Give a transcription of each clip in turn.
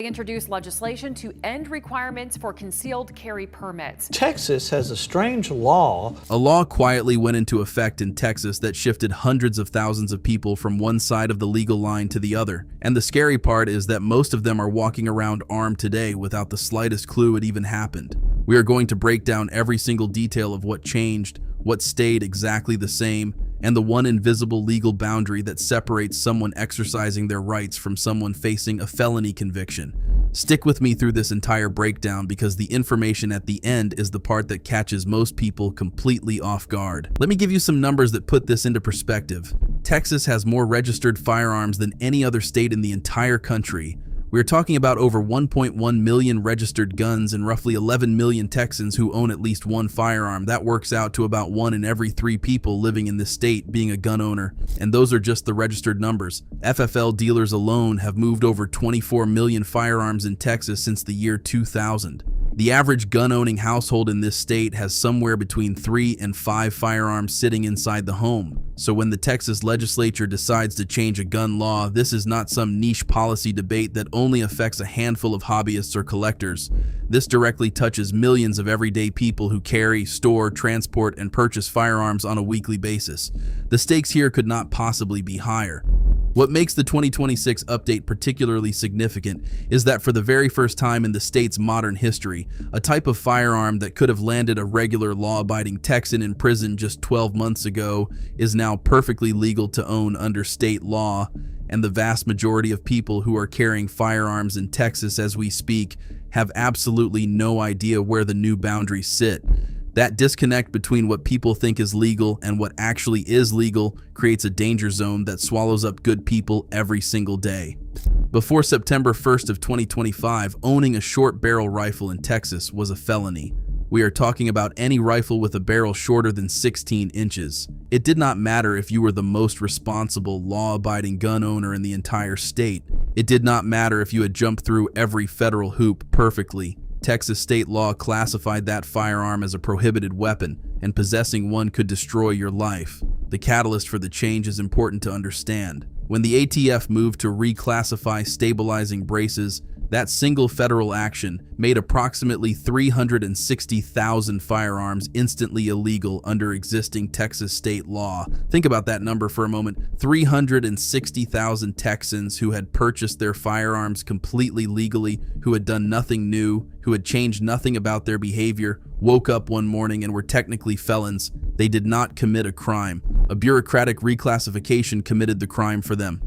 They introduced legislation to end requirements for concealed carry permits. Texas has a strange law. A law quietly went into effect in Texas that shifted hundreds of thousands of people from one side of the legal line to the other. And the scary part is that most of them are walking around armed today without the slightest clue it even happened. We are going to break down every single detail of what changed, what stayed exactly the same, and the one invisible legal boundary that separates someone exercising their rights from someone facing a felony conviction. Stick with me through this entire breakdown because the information at the end is the part that catches most people completely off guard. Let me give you some numbers that put this into perspective. Texas has more registered firearms than any other state in the entire country. We're talking about over 1.1 million registered guns and roughly 11 million Texans who own at least one firearm. That works out to about 1 in every 3 people living in this state being a gun owner. And those are just the registered numbers. FFL dealers alone have moved over 24 million firearms in Texas since the year 2000. The average gun-owning household in this state has somewhere between 3 and 5 firearms sitting inside the home. So when the Texas legislature decides to change a gun law, this is not some niche policy debate that only affects a handful of hobbyists or collectors. This directly touches millions of everyday people who carry, store, transport, and purchase firearms on a weekly basis. The stakes here could not possibly be higher. What makes the 2026 update particularly significant is that for the very first time in the state's modern history, a type of firearm that could have landed a regular law-abiding Texan in prison just 12 months ago is now perfectly legal to own under state law, and the vast majority of people who are carrying firearms in Texas as we speak have absolutely no idea where the new boundaries sit. That disconnect between what people think is legal and what actually is legal creates a danger zone that swallows up good people every single day. Before September 1st of 2025, owning a short barrel rifle in Texas was a felony. We are talking about any rifle with a barrel shorter than 16 inches. It did not matter if you were the most responsible, law-abiding gun owner in the entire state. It did not matter if you had jumped through every federal hoop perfectly. Texas state law classified that firearm as a prohibited weapon, and possessing one could destroy your life. The catalyst for the change is important to understand. When the ATF moved to reclassify stabilizing braces, that single federal action made approximately 360,000 firearms instantly illegal under existing Texas state law. Think about that number for a moment. 360,000 Texans who had purchased their firearms completely legally, who had done nothing new, who had changed nothing about their behavior, woke up one morning and were technically felons. They did not commit a crime. A bureaucratic reclassification committed the crime for them.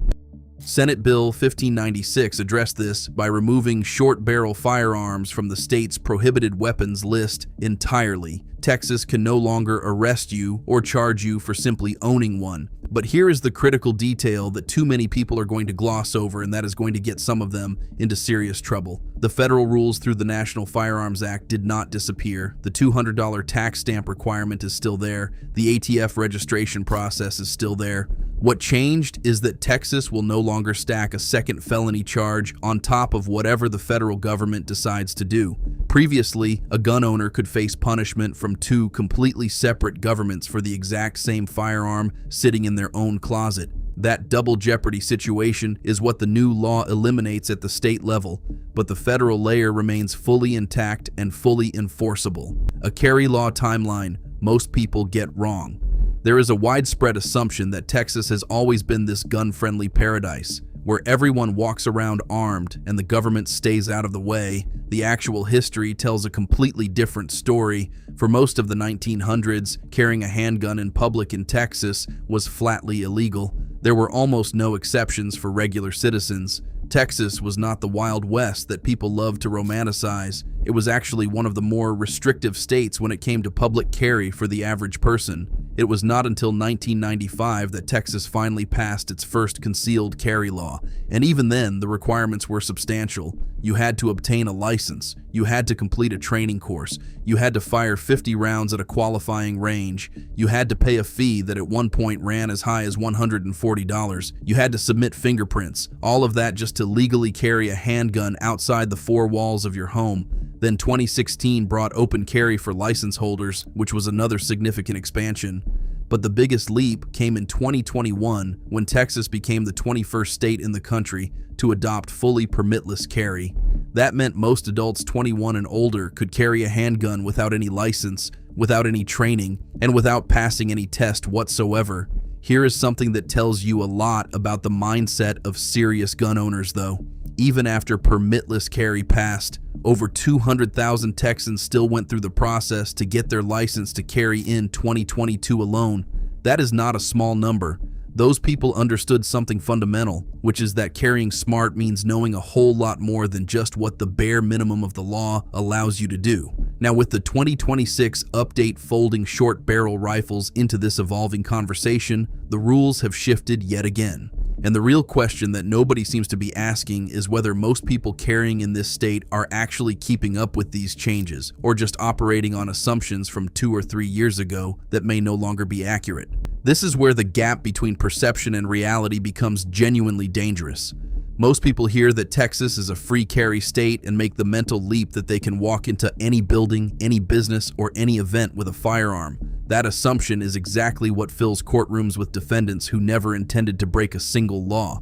Senate Bill 1596 addressed this by removing short-barrel firearms from the state's prohibited weapons list entirely. Texas can no longer arrest you or charge you for simply owning one. But here is the critical detail that too many people are going to gloss over, and that is going to get some of them into serious trouble. The federal rules through the National Firearms Act did not disappear. The $200 tax stamp requirement is still there. The ATF registration process is still there. What changed is that Texas will no longer stack a second felony charge on top of whatever the federal government decides to do. Previously, a gun owner could face punishment from 2 completely separate governments for the exact same firearm sitting in their own closet. That double jeopardy situation is what the new law eliminates at the state level, but the federal layer remains fully intact and fully enforceable. A carry law timeline most people get wrong. There is a widespread assumption that Texas has always been this gun-friendly paradise, where everyone walks around armed and the government stays out of the way. The actual history tells a completely different story. For most of the 1900s, carrying a handgun in public in Texas was flatly illegal. There were almost no exceptions for regular citizens. Texas was not the Wild West that people love to romanticize. It was actually one of the more restrictive states when it came to public carry for the average person. It was not until 1995 that Texas finally passed its first concealed carry law, and even then, the requirements were substantial. You had to obtain a license, you had to complete a training course, you had to fire 50 rounds at a qualifying range, you had to pay a fee that at one point ran as high as $140, you had to submit fingerprints, all of that just to legally carry a handgun outside the 4 walls of your home. Then 2016 brought open carry for license holders, which was another significant expansion. But the biggest leap came in 2021 when Texas became the 21st state in the country to adopt fully permitless carry. That meant most adults 21 and older could carry a handgun without any license, without any training, and without passing any test whatsoever. Here is something that tells you a lot about the mindset of serious gun owners, though. Even after permitless carry passed, over 200,000 Texans still went through the process to get their license to carry in 2022 alone. That is not a small number. Those people understood something fundamental, which is that carrying smart means knowing a whole lot more than just what the bare minimum of the law allows you to do. Now, with the 2026 update folding short barrel rifles into this evolving conversation, the rules have shifted yet again. And the real question that nobody seems to be asking is whether most people carrying in this state are actually keeping up with these changes, or just operating on assumptions from 2 or 3 years ago that may no longer be accurate. This is where the gap between perception and reality becomes genuinely dangerous. Most people hear that Texas is a free carry state and make the mental leap that they can walk into any building, any business, or any event with a firearm. That assumption is exactly what fills courtrooms with defendants who never intended to break a single law.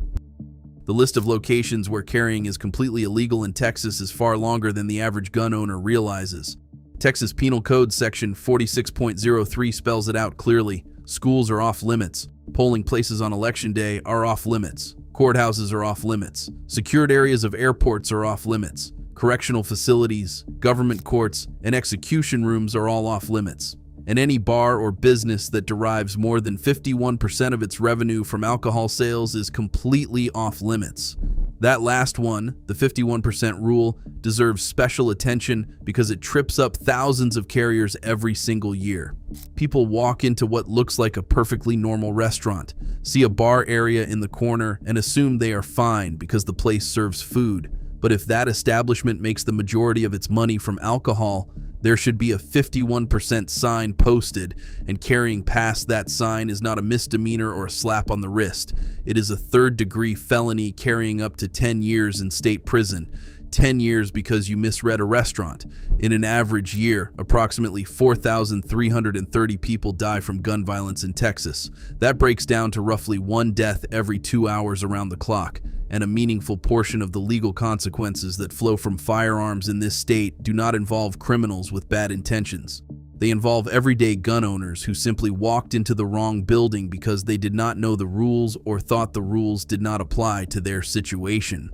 The list of locations where carrying is completely illegal in Texas is far longer than the average gun owner realizes. Texas Penal Code Section 46.03 spells it out clearly. Schools are off limits. Polling places on election day are off limits. Courthouses are off limits. Secured areas of airports are off limits. Correctional facilities, government courts, and execution rooms are all off limits. And any bar or business that derives more than 51% of its revenue from alcohol sales is completely off limits. That last one, the 51% rule, deserves special attention because it trips up thousands of carriers every single year. People walk into what looks like a perfectly normal restaurant, see a bar area in the corner, and assume they are fine because the place serves food. But if that establishment makes the majority of its money from alcohol, there should be a 51% sign posted, and carrying past that sign is not a misdemeanor or a slap on the wrist. It is a third-degree felony carrying up to 10 years in state prison. 10 years because you misread a restaurant. In an average year, approximately 4,330 people die from gun violence in Texas. That breaks down to roughly 1 death every 2 hours around the clock, and a meaningful portion of the legal consequences that flow from firearms in this state do not involve criminals with bad intentions. They involve everyday gun owners who simply walked into the wrong building because they did not know the rules or thought the rules did not apply to their situation.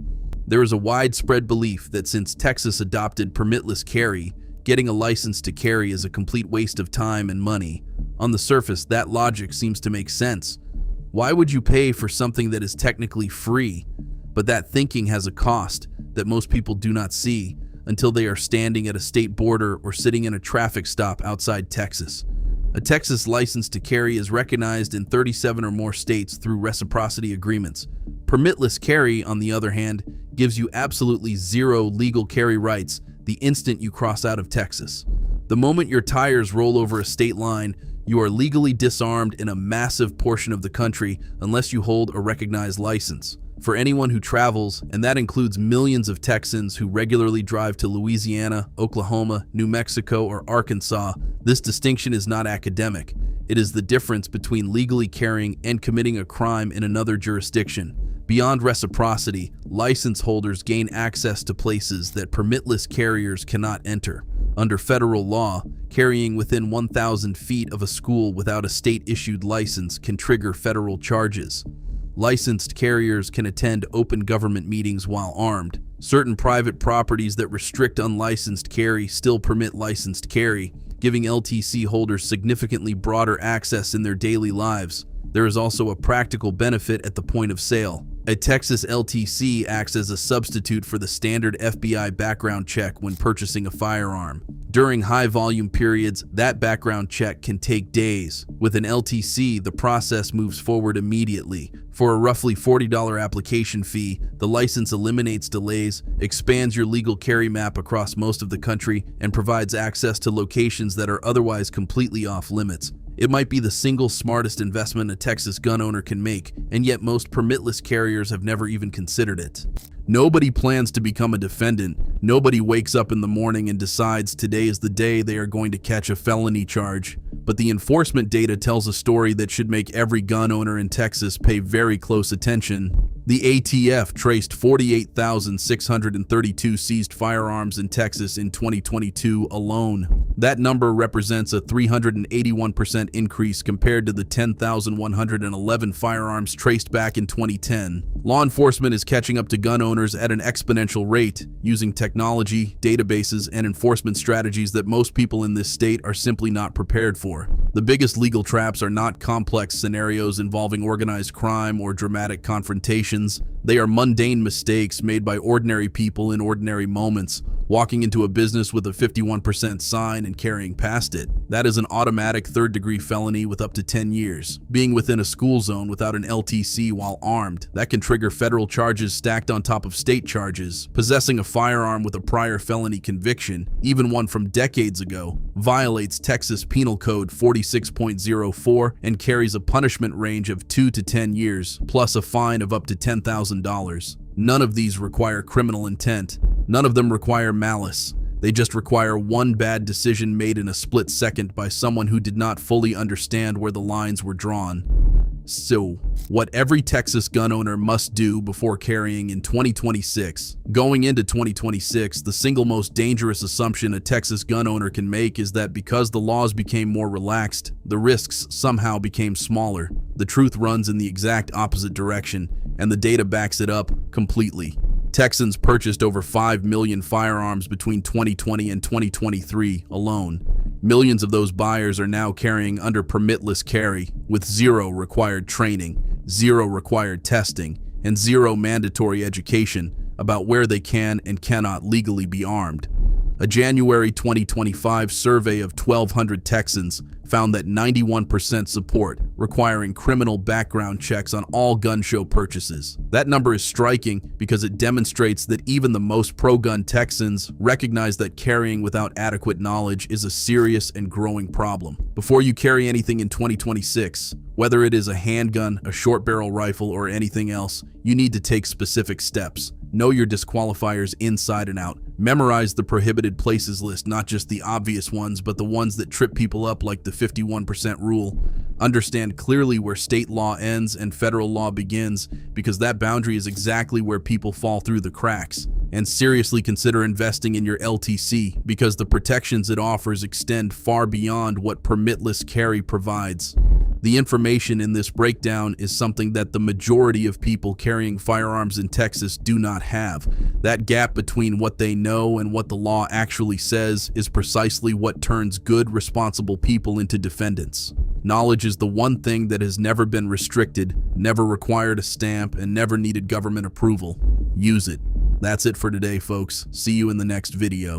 There is a widespread belief that since Texas adopted permitless carry, getting a license to carry is a complete waste of time and money. On the surface, that logic seems to make sense. Why would you pay for something that is technically free? But that thinking has a cost that most people do not see until they are standing at a state border or sitting in a traffic stop outside Texas. A Texas license to carry is recognized in 37 or more states through reciprocity agreements. Permitless carry, on the other hand, gives you absolutely zero legal carry rights the instant you cross out of Texas. The moment your tires roll over a state line, you are legally disarmed in a massive portion of the country unless you hold a recognized license. For anyone who travels, and that includes millions of Texans who regularly drive to Louisiana, Oklahoma, New Mexico, or Arkansas, this distinction is not academic. It is the difference between legally carrying and committing a crime in another jurisdiction. Beyond reciprocity, license holders gain access to places that permitless carriers cannot enter. Under federal law, carrying within 1,000 feet of a school without a state-issued license can trigger federal charges. Licensed carriers can attend open government meetings while armed. Certain private properties that restrict unlicensed carry still permit licensed carry, giving LTC holders significantly broader access in their daily lives. There is also a practical benefit at the point of sale. A Texas LTC acts as a substitute for the standard FBI background check when purchasing a firearm. During high-volume periods, that background check can take days. With an LTC, the process moves forward immediately. For a roughly $40 application fee, the license eliminates delays, expands your legal carry map across most of the country, and provides access to locations that are otherwise completely off-limits. It might be the single smartest investment a Texas gun owner can make, and yet most permitless carriers have never even considered it. Nobody plans to become a defendant, Nobody wakes up in the morning and decides today is the day they are going to catch a felony charge. But the enforcement data tells a story that should make every gun owner in Texas pay very close attention. The ATF traced 48,632 seized firearms in Texas in 2022 alone. That number represents a 381% increase compared to the 10,111 firearms traced back in 2010. Law enforcement is catching up to gun owners at an exponential rate, using technology, databases, and enforcement strategies that most people in this state are simply not prepared for. The biggest legal traps are not complex scenarios involving organized crime or dramatic confrontations. They are mundane mistakes made by ordinary people in ordinary moments, walking into a business with a 51% sign and carrying past it. That is an automatic third-degree felony with up to 10 years. Being within a school zone without an LTC while armed, that can trigger federal charges stacked on top of state charges. Possessing a firearm with a prior felony conviction, even one from decades ago, violates Texas Penal Code 46.04 and carries a punishment range of 2 to 10 years, plus a fine of up to $10,000. None of these require criminal intent. None of them require malice. They just require one bad decision made in a split second by someone who did not fully understand where the lines were drawn. So, what every Texas gun owner must do before carrying in 2026. Going into 2026, the single most dangerous assumption a Texas gun owner can make is that because the laws became more relaxed, the risks somehow became smaller. The truth runs in the exact opposite direction, and the data backs it up completely. Texans purchased over 5 million firearms between 2020 and 2023 alone. Millions of those buyers are now carrying under permitless carry, with zero required training, zero required testing, and zero mandatory education about where they can and cannot legally be armed. A January 2025 survey of 1,200 Texans found that 91% support requiring criminal background checks on all gun show purchases. That number is striking because it demonstrates that even the most pro-gun Texans recognize that carrying without adequate knowledge is a serious and growing problem. Before you carry anything in 2026, whether it is a handgun, a short barrel rifle, or anything else, you need to take specific steps. Know your disqualifiers inside and out. Memorize the prohibited places list, not just the obvious ones, but the ones that trip people up, like the 51% rule. Understand clearly where state law ends and federal law begins, because that boundary is exactly where people fall through the cracks. And seriously consider investing in your LTC, because the protections it offers extend far beyond what permitless carry provides. The information in this breakdown is something that the majority of people carrying firearms in Texas do not have. That gap between what they know and what the law actually says is precisely what turns good, responsible people into defendants. Knowledge is the one thing that has never been restricted, never required a stamp, and never needed government approval. Use it. That's it for today, folks. See you in the next video.